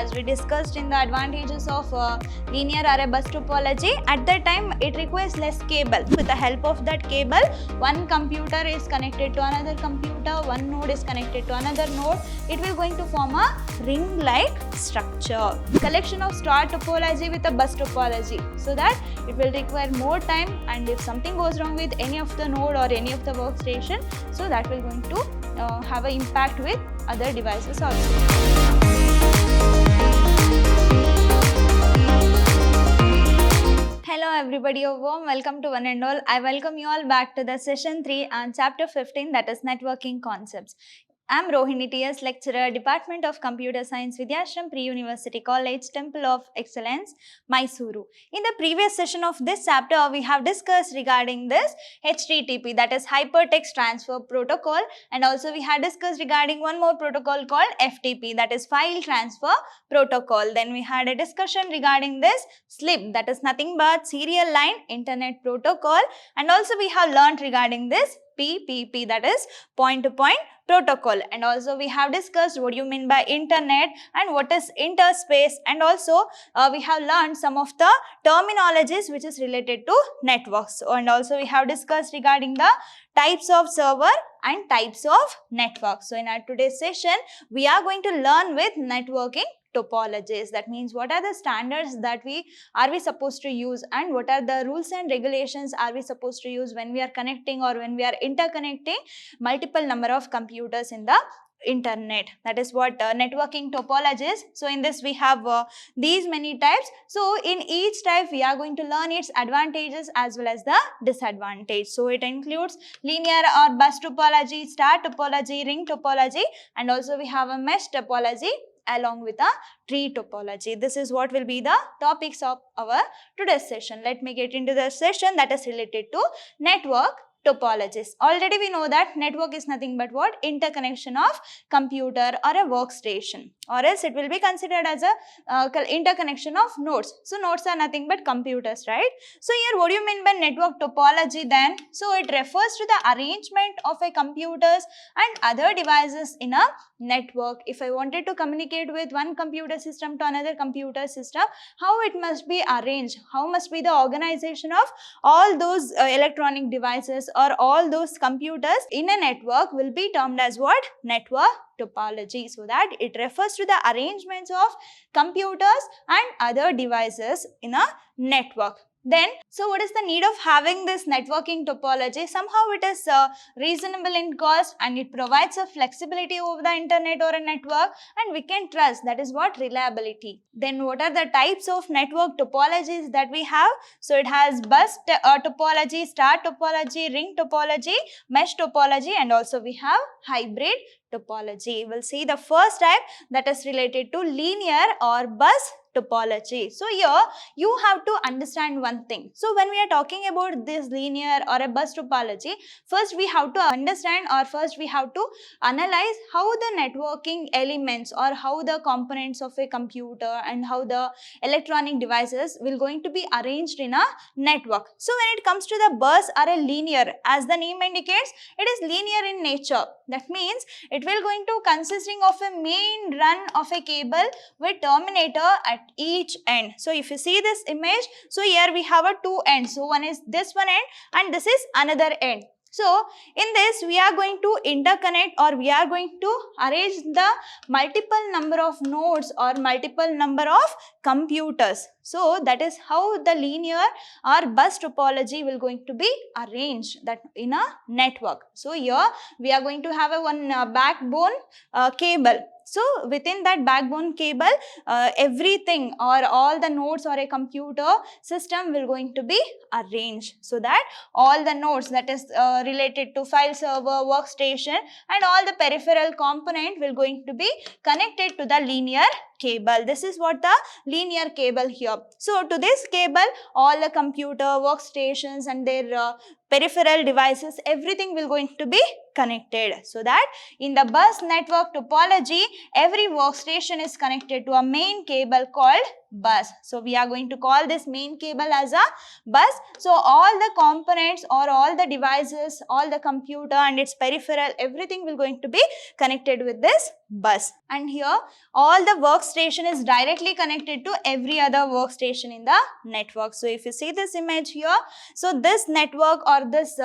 as we discussed in the advantages of linear array bus topology, at that time it requires less cable. With the help of that cable, one computer is connected to another computer, one node is connected to another node. It will going to form a ring-like structure. Collection of star topology with a bus topology, so that it will require more time, and if something goes wrong with any of the node or any of the workstation, so that will going to have an impact with other devices also. Hello everybody, a warm welcome to one and all. I welcome you all back to the session 3 and chapter 15, that is networking concepts. I am Rohini TS, lecturer, Department of Computer Science, Vidyashram Pre-University College, Temple of Excellence, Mysuru. In the previous session of this chapter, we have discussed regarding this HTTP, that is Hypertext Transfer Protocol, and also we had discussed regarding one more protocol called FTP, that is File Transfer Protocol. Then we had a discussion regarding this SLIP, that is nothing but Serial Line Internet Protocol, and also we have learnt regarding this PPP, that is point-to-point protocol, and also we have discussed what you mean by internet and what is interspace, and also we have learned some of the terminologies which is related to networks, and also we have discussed regarding the types of server and types of network. So in our today's session, we are going to learn with networking topologies. That means what are the standards that we supposed to use, and what are the rules and regulations are we supposed to use when we are connecting or when we are interconnecting multiple number of computers in the internet. That is what networking topology is. So in this we have these many types. So in each type we are going to learn its advantages as well as the disadvantage. So it includes linear or bus topology, star topology, ring topology, and also we have a mesh topology along with a tree topology. This is what will be the topics of our today's session. Let me get into the session that is related to network topologies. Already we know that network is nothing but what? Interconnection of computer or a workstation, or else it will be considered as a interconnection of nodes. So nodes are nothing but computers, right? So here what do you mean by network topology then? So it refers to the arrangement of a computers and other devices in a network. If I wanted to communicate with one computer system to another computer system, how it must be arranged, how must be the organization of all those electronic devices or all those computers in a network will be termed as what? Network topology. So that it refers to the arrangements of computers and other devices in a network. Then, so what is the need of having this networking topology? Somehow it is reasonable in cost, and it provides a flexibility over the internet or a network, and we can trust. That is what? Reliability. Then what are the types of network topologies that we have? So it has bus topology, star topology, ring topology, mesh topology, and also we have hybrid topology. We'll see the first type, that is related to linear or bus topology. So here you have to understand one thing. So when we are talking about this linear or a bus topology, first we have to understand, or first we have to analyze how the networking elements or how the components of a computer and how the electronic devices will going to be arranged in a network. So when it comes to the bus or a linear, as the name indicates, it is linear in nature. That means it will going to consisting of a main run of a cable with terminator at each end. So if you see this image, so here we have a two ends. So one is this one end and this is another end. So in this we are going to interconnect, or we are going to arrange the multiple number of nodes or multiple number of computers. So that is how the linear or bus topology will going to be arranged, that in a network. So here we are going to have a one backbone cable. So within that backbone cable, everything or all the nodes or a computer system will going to be arranged, so that all the nodes, that is related to file server, workstation, and all the peripheral component will going to be connected to the linear cable. This is what the linear cable here. So to this cable, all the computer, workstations and their peripheral devices, everything will going to be connected. So that in the bus network topology, every workstation is connected to a main cable called bus. So we are going to call this main cable as a bus. So all the components or all the devices, all the computer and its peripheral, everything will going to be connected with this bus. And here all the workstation is directly connected to every other workstation in the network. So if you see this image here, so this network or this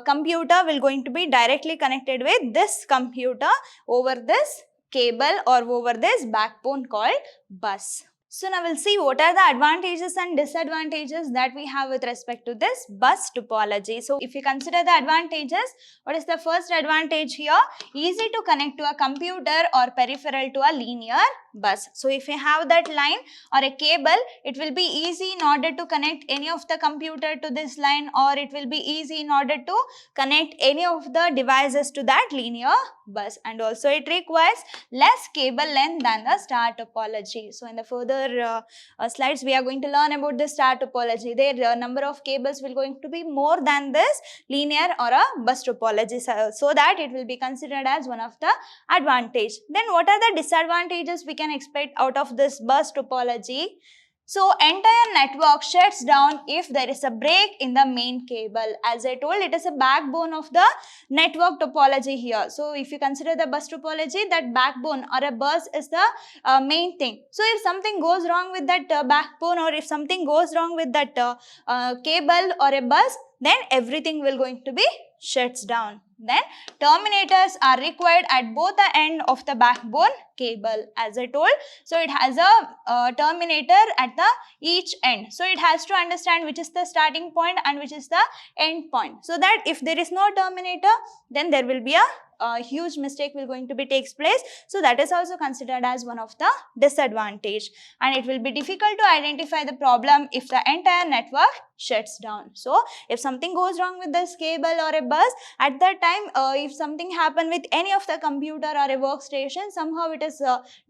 computer will going to be directly connected with this computer over this cable or over this backbone called bus. So now we'll see what are the advantages and disadvantages that we have with respect to this bus topology. So if you consider the advantages, what is the first advantage here? Easy to connect to a computer or peripheral to a linear bus. So if you have that line or a cable, it will be easy in order to connect any of the computer to this line, or it will be easy in order to connect any of the devices to that linear bus. And also it requires less cable length than the star topology. So in the further slides we are going to learn about the star topology. Their number of cables will going to be more than this linear or a bus topology, so that it will be considered as one of the advantage. Then what are the disadvantages we can expect out of this bus topology? So entire network shuts down if there is a break in the main cable. As I told, it is a backbone of the network topology here. So if you consider the bus topology, that backbone or a bus is the main thing. So if something goes wrong with that backbone, or if something goes wrong with that cable or a bus, then everything will going to be shuts down. Then terminators are required at both the end of the backbone cable, as I told. So it has a terminator at the each end. So it has to understand which is the starting point and which is the end point, so that if there is no terminator, then there will be a huge mistake will going to be takes place. So that is also considered as one of the disadvantage, and it will be difficult to identify the problem if the entire network shuts down. So if something goes wrong with this cable or a bus, at that time if something happen with any of the computer or a workstation, somehow it is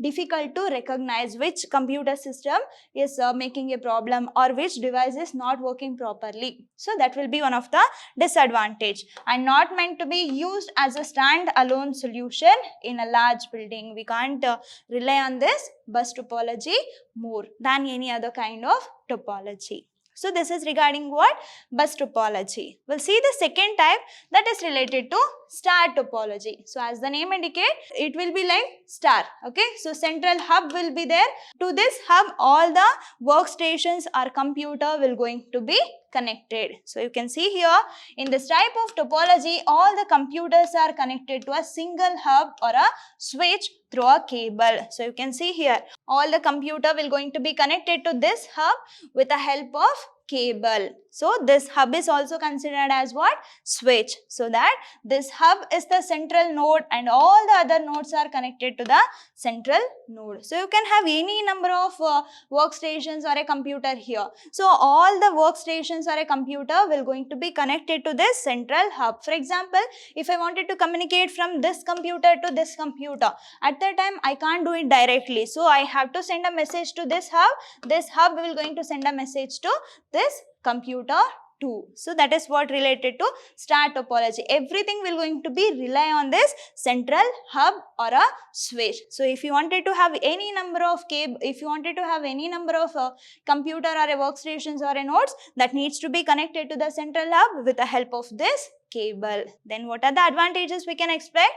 difficult to recognize which computer system is making a problem or which device is not working properly. So that will be one of the disadvantage, and not meant to be used as a stand-alone solution in a large building. We can't rely on this bus topology more than any other kind of topology. So this is regarding what? Bus topology. We'll see the second type, that is related to star topology. So as the name indicates, it will be like star. Okay. So central hub will be there. To this hub, all the workstations or computer will going to be connected. So you can see here in this type of topology, all the computers are connected to a single hub or a switch through a cable. So you can see here all the computer will going to be connected to this hub with the help of cable. So this hub is also considered as what? Switch. So that this hub is the central node and all the other nodes are connected to the central node. So you can have any number of workstations or a computer here. So all the workstations or a computer will going to be connected to this central hub. For example, if I wanted to communicate from this computer to this computer, at that time I can't do it directly. So I have to send a message to this hub. This hub will going to send a message to this computer too. So that is what related to star topology. Everything will going to be rely on this central hub or a switch. So if you wanted to have any number of if you wanted to have any number of computer or a workstations or a nodes, that needs to be connected to the central hub with the help of this cable. Then what are the advantages we can expect?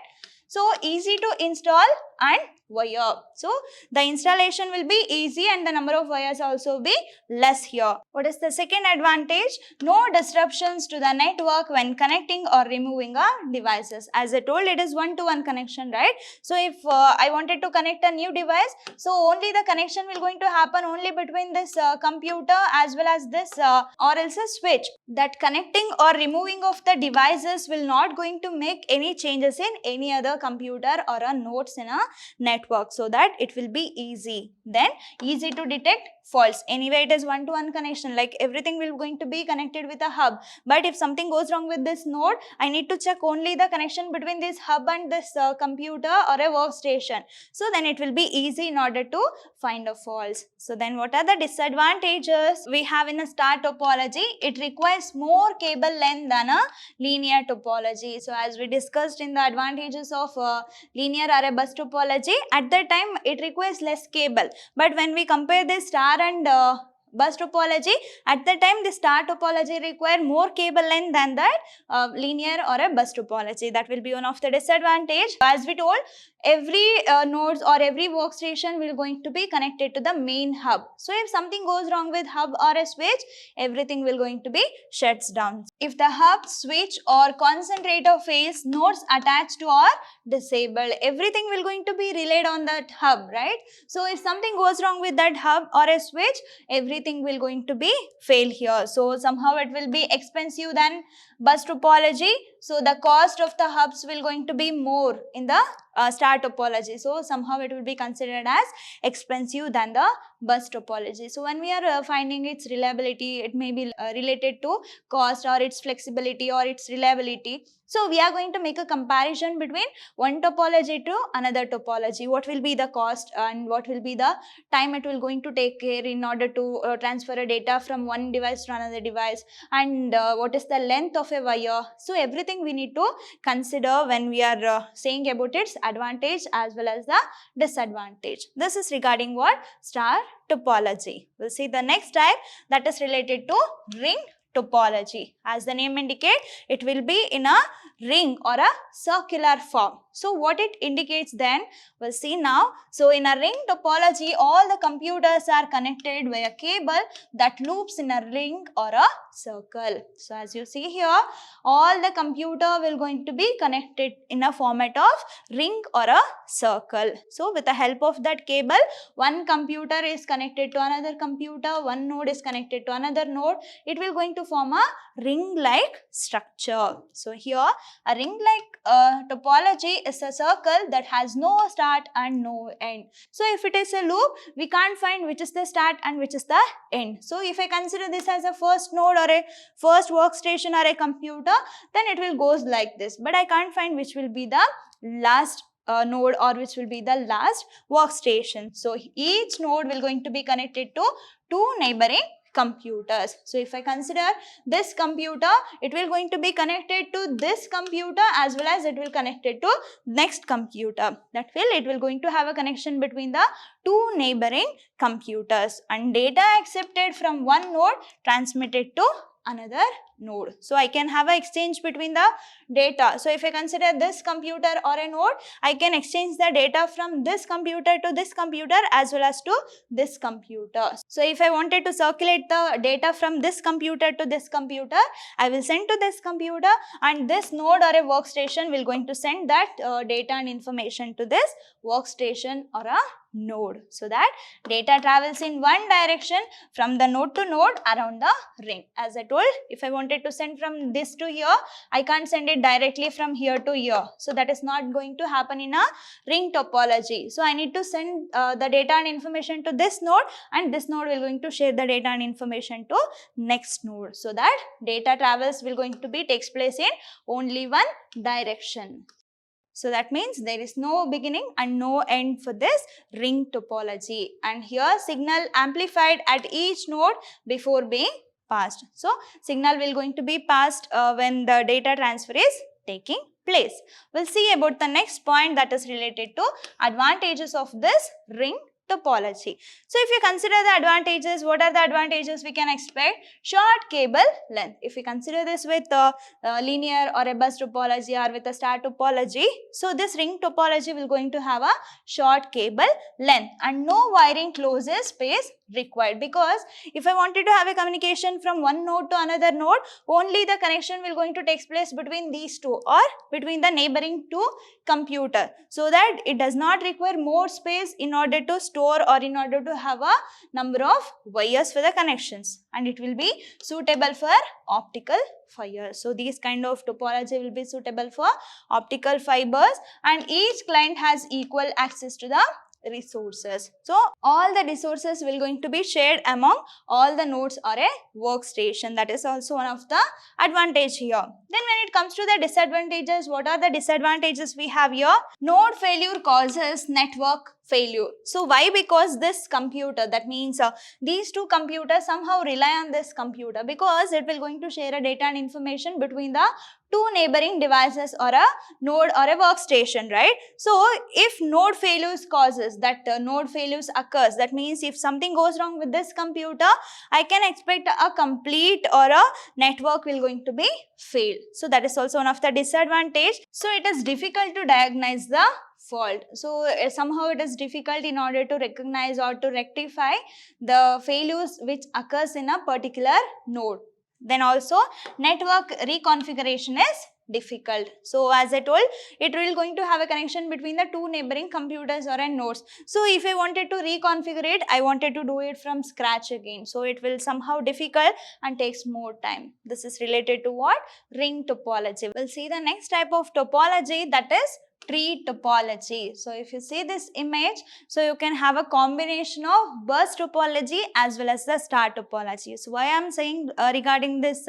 So easy to install and wire. So the installation will be easy and the number of wires also be less here. What is the second advantage? No disruptions to the network when connecting or removing devices. As I told, it is one-to-one connection, right? So if I wanted to connect a new device, so only the connection will going to happen only between this computer as well as this or else a switch. That connecting or removing of the devices will not going to make any changes in any other computer or a nodes in a network. network, so that it will be easy. Then easy to detect faults. Anyway, it is one-to-one connection, like everything will going to be connected with a hub. But if something goes wrong with this node, I need to check only the connection between this hub and this computer or a workstation. So then it will be easy in order to find a faults. So then what are the disadvantages we have in a star topology? It requires more cable length than a linear topology. So as we discussed in the advantages of linear array bus topology, at that time it requires less cable. But when we compare this star and bus topology, at the time the star topology require more cable length than that linear or a bus topology. That will be one of the disadvantage. As we told, every nodes or every workstation will going to be connected to the main hub. So if something goes wrong with hub or a switch, everything will going to be shuts down. If the hub, switch or concentrator fails, nodes attached to are disabled. Everything will going to be relayed on that hub, right? So if something goes wrong with that hub or a switch, everything will going to be fail here. So somehow it will be expensive than bus topology. So the cost of the hubs will going to be more in the star topology. So somehow it will be considered as expensive than the bus topology. So when we are finding its reliability, it may be related to cost or its flexibility or its reliability. So we are going to make a comparison between one topology to another topology. What will be the cost and what will be the time it will going to take care in order to transfer a data from one device to another device, and what is the length of a wire. So everything we need to consider when we are saying about its advantage as well as the disadvantage. This is regarding what? Star topology. We'll see the next type, that is related to ring topology. As the name indicates, it will be in a ring or a circular form. So what it indicates then, we'll see now. So in a ring topology, all the computers are connected via cable that loops in a ring or a circle. So as you see here, all the computer will going to be connected in a format of ring or a circle. So with the help of that cable, one computer is connected to another computer, one node is connected to another node. It will going to form a ring-like structure. So here a ring-like topology is a circle that has no start and no end. So if it is a loop, we can't find which is the start and which is the end. So if I consider this as a first node or a first workstation or a computer, then it will goes like this. But I can't find which will be the last node or which will be the last workstation. So each node will going to be connected to two neighboring computers. So if I consider this computer, it will going to be connected to this computer as well as it will connected to next computer. That will it will going to have a connection between the two neighboring computers, and data accepted from one node transmitted to another node. So I can have an exchange between the data. So if I consider this computer or a node, I can exchange the data from this computer to this computer as well as to this computer. So if I wanted to circulate the data from this computer to this computer, I will send to this computer, and this node or a workstation will going to send that data and information to this workstation or a node, so that data travels in one direction from the node to node around the ring. As I told, if I wanted to send from this to here, I can't send it directly from here to here. So that is not going to happen in a ring topology. So I need to send the data and information to this node, and this node will going to share the data and information to next node, so that data travels will going to be takes place in only one direction. So that means there is no beginning and no end for this ring topology. And here signal amplified at each node before being passed. So signal will going to be passed when the data transfer is taking place. We'll see about the next point, that is related to advantages of this ring topology. So if you consider the advantages, what are the advantages we can expect? Short cable length. If we consider this with linear or a bus topology or with a star topology, so this ring topology will going to have a short cable length, and no wiring closes space required, because if I wanted to have a communication from one node to another node, only the connection will going to take place between these two or between the neighboring two computer, so that it does not require more space in order to store or in order to have a number of wires for the connections, and it will be suitable for optical fibers. So these kind of topology will be suitable for optical fibers, and each client has equal access to the resources. So all the resources will going to be shared among all the nodes or a workstation. That is also one of the advantage here. Then when it comes to the disadvantages, what are the disadvantages we have here? Node failure causes network failure. So why? Because this computer, that means these two computers somehow rely on this computer, because it will going to share a data and information between the two neighboring devices or a node or a workstation, right? So if node failures causes, that node failures occurs, that means if something goes wrong with this computer, I can expect a complete or a network will going to be failed. So that is also one of the disadvantage. So it is difficult to diagnose the fault. So somehow it is difficult in order to recognize or to rectify the failures which occurs in a particular node. Then also network reconfiguration is difficult. So as I told, it will going to have a connection between the two neighboring computers or nodes. So if I wanted to reconfigure it, I wanted to do it from scratch again. So it will somehow difficult and takes more time. This is related to what? Ring topology. We'll see the next type of topology, that is tree topology. So if you see this image, so you can have a combination of bus topology as well as the star topology. So why I am saying regarding this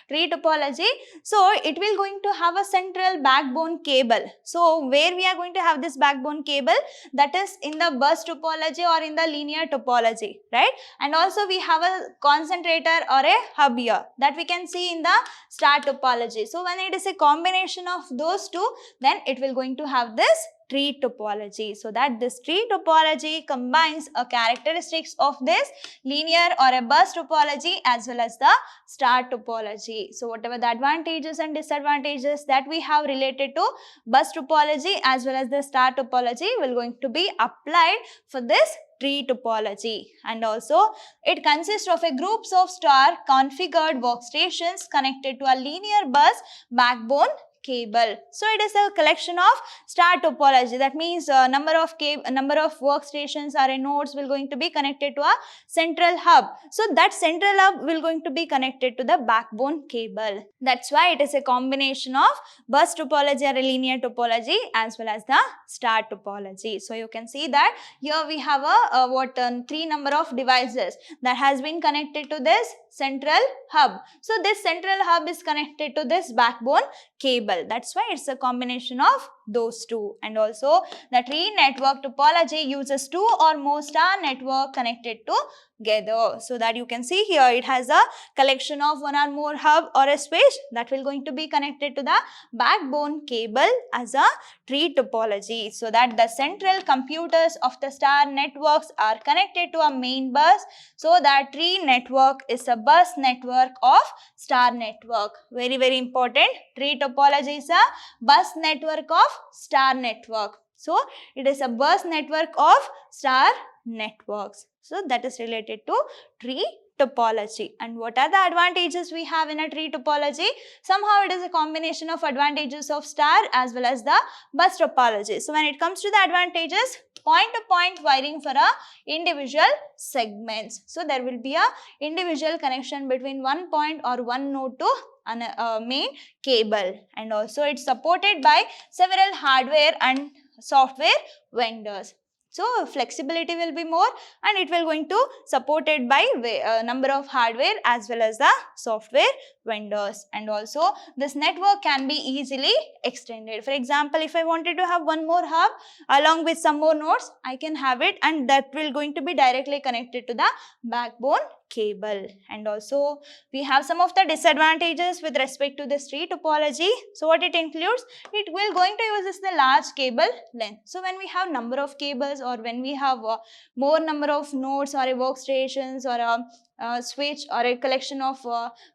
tree topology, so it will going to have a central backbone cable. So where we are going to have this backbone cable, that is in the bus topology or in the linear topology, right? And also we have a concentrator or a hub here, that we can see in the star topology. So when it is a combination of those two, then it will going to have this tree topology. So that this tree topology combines a characteristics of this linear or a bus topology as well as the star topology. So whatever the advantages and disadvantages that we have related to bus topology as well as the star topology will going to be applied for this tree topology. And also it consists of a groups of star configured workstations connected to a linear bus backbone cable. So it is a collection of star topology. That means number of workstations or nodes will going to be connected to a central hub. So that central hub will going to be connected to the backbone cable. That's why it is a combination of bus topology or a linear topology as well as the star topology. So you can see that here we have a three number of devices that has been connected to this central hub. So this central hub is connected to this backbone cable. That's why it's a combination of those two. And also the tree network topology uses two or more star network connected together. So that you can see here it has a collection of one or more hub or a switch that will going to be connected to the backbone cable as a tree topology. So that the central computers of the star networks are connected to a main bus. So that tree network is a bus network of star network. Very, very important. Tree topology is a bus network of star network. So it is a bus network of star networks. So that is related to tree topology. And what are the advantages we have in a tree topology? Somehow it is a combination of advantages of star as well as the bus topology. So when it comes to the advantages, point-to-point wiring for a individual segments. So there will be a individual connection between one point or one node to main cable. And also it's supported by several hardware and software vendors. So flexibility will be more, and it will going to supported by number of hardware as well as the software vendors. And also this network can be easily extended. For example, if I wanted to have one more hub along with some more nodes, I can have it, and that will going to be directly connected to the backbone cable. And also we have some of the disadvantages with respect to this tree topology. So what it includes, it will going to use the large cable length. So when we have number of cables or when we have more number of nodes or workstations or switch or a collection of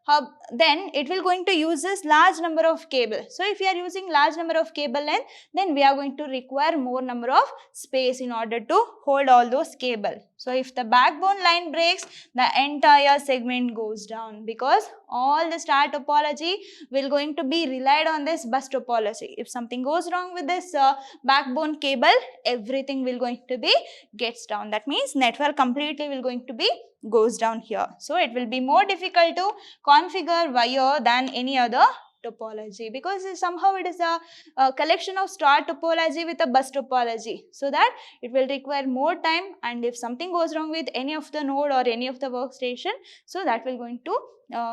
hub, then it will going to use this large number of cable. So if we are using large number of cable length, then we are going to require more number of space in order to hold all those cable. So if the backbone line breaks, the entire segment goes down, because all the star topology will going to be relied on this bus topology. If something goes wrong with this backbone cable, everything will going to be gets down. That means network completely will going to be goes down here. So it will be more difficult to configure wire than any other topology, because somehow it is a collection of star topology with a bus topology, so that it will require more time, and if something goes wrong with any of the node or any of the workstation, so that will going to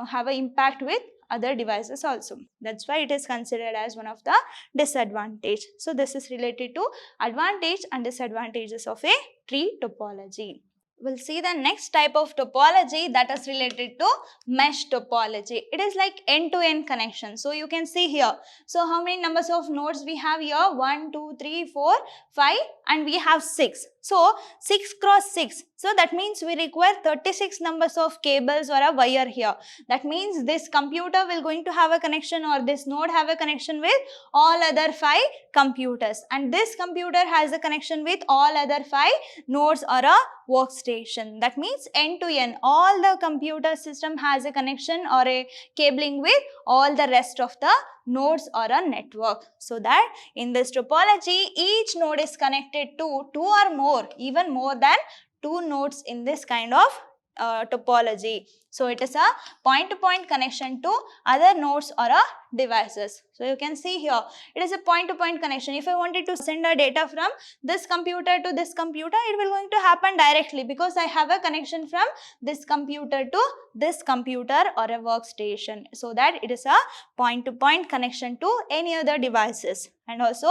have an impact with other devices also. That's why it is considered as one of the disadvantage. So this is related to advantage and disadvantages of a tree topology. We'll see the next type of topology, that is related to mesh topology. It is like end-to-end connection. So you can see here. So how many numbers of nodes we have here? 1, 2, 3, 4, 5, and we have 6. So 6 cross 6. So that means we require 36 numbers of cables or a wire here. That means this computer will going to have a connection, or this node have a connection with all other 5 computers, and this computer has a connection with all other 5 nodes or a workstation. That means end to end, all the computer system has a connection or a cabling with all the rest of the nodes or a network. So that in this topology, each node is connected to 2 or more, even more than 2 nodes in this kind of topology. So it is a point-to-point connection to other nodes or devices. So you can see here, it is a point-to-point connection. If I wanted to send a data from this computer to this computer, it will going to happen directly, because I have a connection from this computer to this computer or a workstation. So that it is a point-to-point connection to any other devices. And also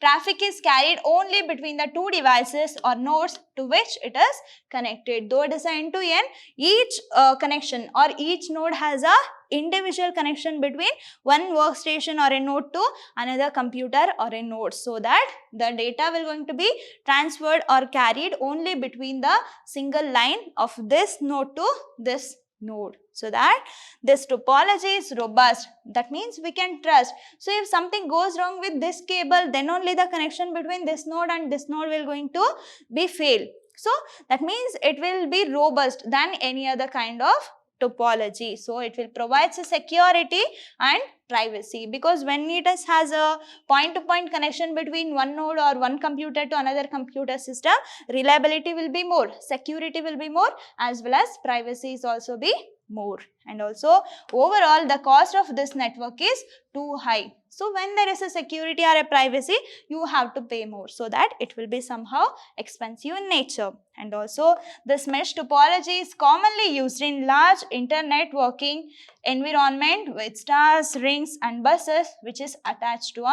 traffic is carried only between the 2 devices or nodes to which it is connected. Though it is an end-to-end, each connection or each node has a individual connection between one workstation or a node to another computer or a node, so that the data will going to be transferred or carried only between the single line of this node to this node, so that this topology is robust. That means we can trust. So if something goes wrong with this cable, then only the connection between this node and this node will going to be fail. So that means it will be robust than any other kind of topology. So it will provide security and privacy, because when it has a point-to-point connection between one node or one computer to another computer system, reliability will be more, security will be more, as well as privacy is also be more. And also overall the cost of this network is too high. So when there is a security or a privacy, you have to pay more, so that it will be somehow expensive in nature. And also this mesh topology is commonly used in large internetworking environment with stars, rings and buses which is attached to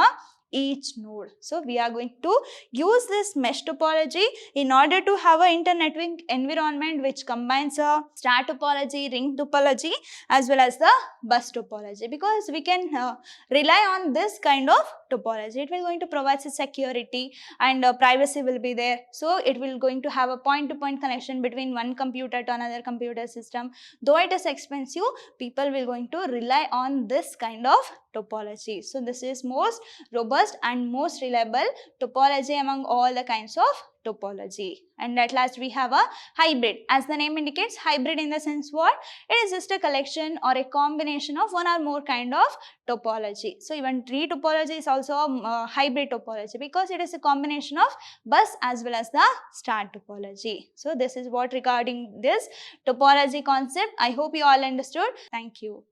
each node. So we are going to use this mesh topology in order to have an internetworking environment which combines a star topology, ring topology as well as the bus topology, because we can rely on this kind of topology. It will going to provide security and privacy will be there. So it will going to have a point-to-point connection between one computer to another computer system. Though it is expensive, people will going to rely on this kind of topology. So this is most robust and most reliable topology among all the kinds of topology. And at last we have a hybrid. As the name indicates, hybrid in the sense what? It is just a collection or a combination of one or more kind of topology. So even tree topology is also a hybrid topology, because it is a combination of bus as well as the star topology. So this is what regarding this topology concept. I hope you all understood. Thank you.